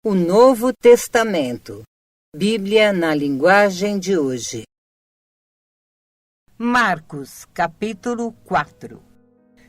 O Novo Testamento. Bíblia na linguagem de hoje. Marcos, capítulo 4.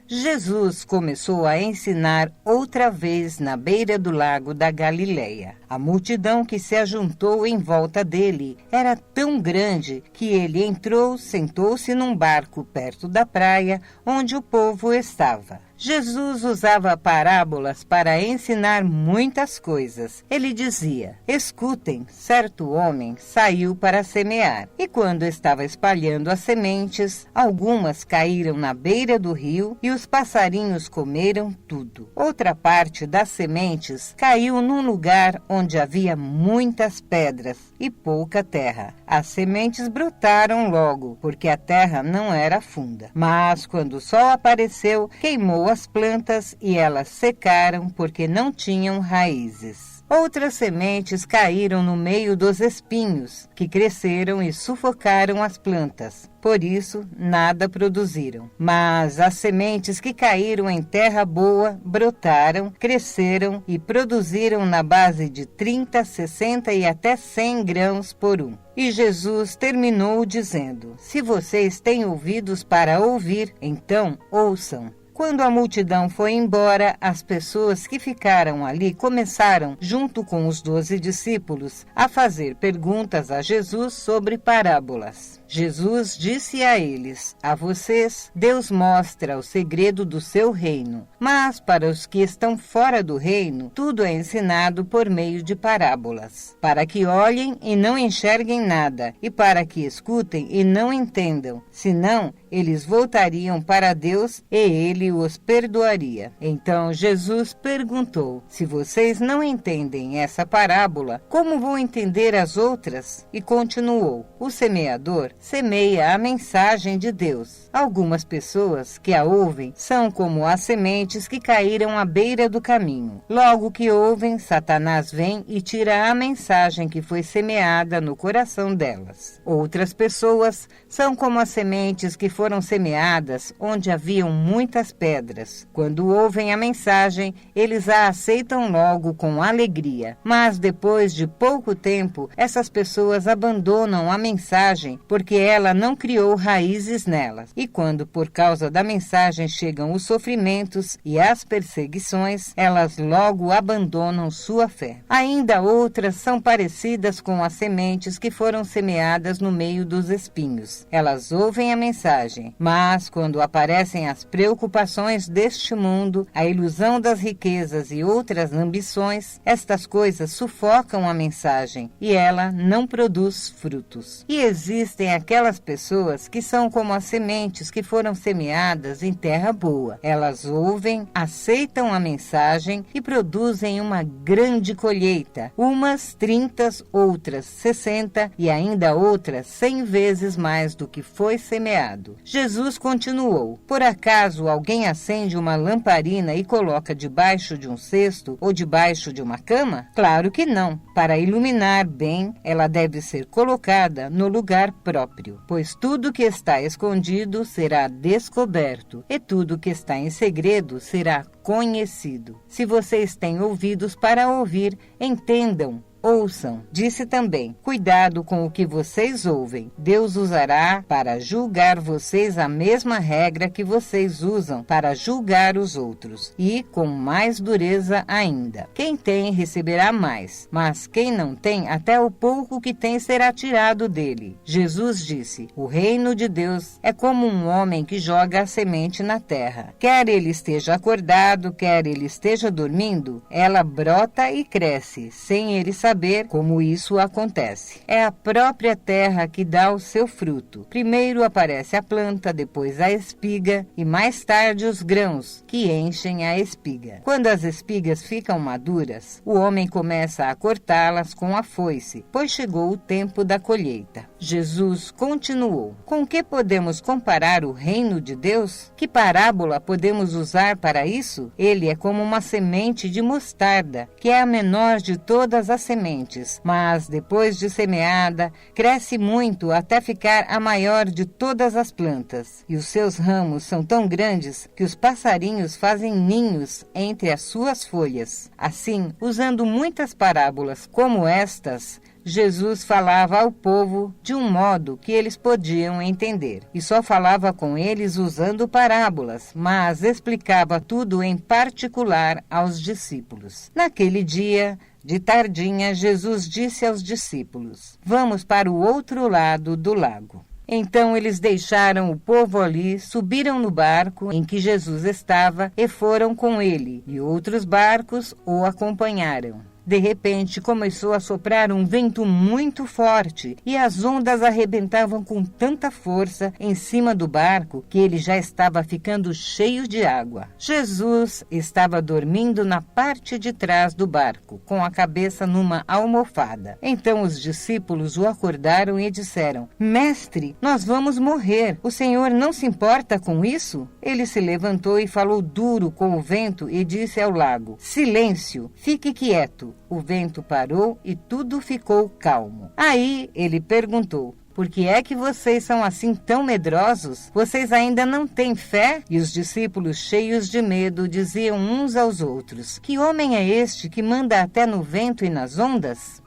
Jesus começou a ensinar outra vez na beira do lago da Galileia. A multidão que se ajuntou em volta dele era tão grande que ele entrou, sentou-se num barco perto da praia onde o povo estava. Jesus usava parábolas para ensinar muitas coisas. Ele dizia: escutem, certo homem saiu para semear. E quando estava espalhando as sementes, algumas caíram na beira do rio e os passarinhos comeram tudo. Outra parte das sementes caiu num lugar onde havia muitas pedras e pouca terra. As sementes brotaram logo, porque a terra não era funda. Mas quando o sol apareceu, queimou as plantas e elas secaram porque não tinham raízes. Outras sementes caíram no meio dos espinhos, que cresceram e sufocaram as plantas. Por isso, nada produziram. Mas as sementes que caíram em terra boa brotaram, cresceram e produziram na base de 30, 60 e até 100 grãos por um. E Jesus terminou dizendo: se vocês têm ouvidos para ouvir, então ouçam. Quando a multidão foi embora, as pessoas que ficaram ali começaram, junto com os 12 discípulos, a fazer perguntas a Jesus sobre parábolas. Jesus disse a eles: a vocês, Deus mostra o segredo do seu reino. Mas para os que estão fora do reino, tudo é ensinado por meio de parábolas, para que olhem e não enxerguem nada, e para que escutem e não entendam. Senão, eles voltariam para Deus e Ele os perdoaria. Então Jesus perguntou: se vocês não entendem essa parábola, como vão entender as outras? E continuou: o semeador semeia a mensagem de Deus. Algumas pessoas que a ouvem são como as sementes que caíram à beira do caminho. Logo que ouvem, Satanás vem e tira a mensagem que foi semeada no coração delas. Outras pessoas são como as sementes que foram semeadas onde haviam muitas pedras. Quando ouvem a mensagem, eles a aceitam logo com alegria. Mas depois de pouco tempo, essas pessoas abandonam a mensagem porque ela não criou raízes nelas. E quando por causa da mensagem chegam os sofrimentos e as perseguições, elas logo abandonam sua fé. Ainda outras são parecidas com as sementes que foram semeadas no meio dos espinhos. Elas ouvem a mensagem, mas quando aparecem as preocupações deste mundo, a ilusão das riquezas e outras ambições, estas coisas sufocam a mensagem e ela não produz frutos. E existem aquelas pessoas que são como as sementes que foram semeadas em terra boa. Elas ouvem, aceitam a mensagem e produzem uma grande colheita, umas 30, outras 60 e ainda outras 100 vezes mais do que foi semeado. Jesus continuou: por acaso alguém acende uma lamparina e coloca debaixo de um cesto ou debaixo de uma cama? Claro que não. Para iluminar bem, ela deve ser colocada no lugar próprio, pois tudo que está escondido será descoberto, e tudo que está em segredo será conhecido. Se vocês têm ouvidos para ouvir, entendam. Ouçam. Disse também: cuidado com o que vocês ouvem. Deus usará para julgar vocês a mesma regra que vocês usam para julgar os outros, e com mais dureza ainda. Quem tem receberá mais, mas quem não tem, até o pouco que tem será tirado dele. Jesus disse: o reino de Deus é como um homem que joga a semente na terra. Quer ele esteja acordado, quer ele esteja dormindo, ela brota e cresce, sem ele saber como isso acontece. É a própria terra que dá o seu fruto. Primeiro aparece a planta, depois a espiga e mais tarde os grãos, que enchem a espiga. Quando as espigas ficam maduras, o homem começa a cortá-las com a foice, pois chegou o tempo da colheita. Jesus continuou: com que podemos comparar o reino de Deus? Que parábola podemos usar para isso? Ele é como uma semente de mostarda, que é a menor de todas as sementes sementes, mas depois de semeada, cresce muito até ficar a maior de todas as plantas. E os seus ramos são tão grandes que os passarinhos fazem ninhos entre as suas folhas. Assim, usando muitas parábolas como estas, Jesus falava ao povo de um modo que eles podiam entender. E só falava com eles usando parábolas, mas explicava tudo em particular aos discípulos. Naquele dia, de tardinha, Jesus disse aos discípulos: "Vamos para o outro lado do lago." Então eles deixaram o povo ali, subiram no barco em que Jesus estava e foram com ele, e outros barcos o acompanharam. De repente, começou a soprar um vento muito forte e as ondas arrebentavam com tanta força em cima do barco que ele já estava ficando cheio de água. Jesus estava dormindo na parte de trás do barco, com a cabeça numa almofada. Então os discípulos o acordaram e disseram: "Mestre, nós vamos morrer. O Senhor não se importa com isso?" Ele se levantou e falou duro com o vento e disse ao lago: "Silêncio, fique quieto." O vento parou e tudo ficou calmo. Aí ele perguntou: "Por que é que vocês são assim tão medrosos? Vocês ainda não têm fé?" E os discípulos, cheios de medo, diziam uns aos outros: "Que homem é este que manda até no vento e nas ondas?"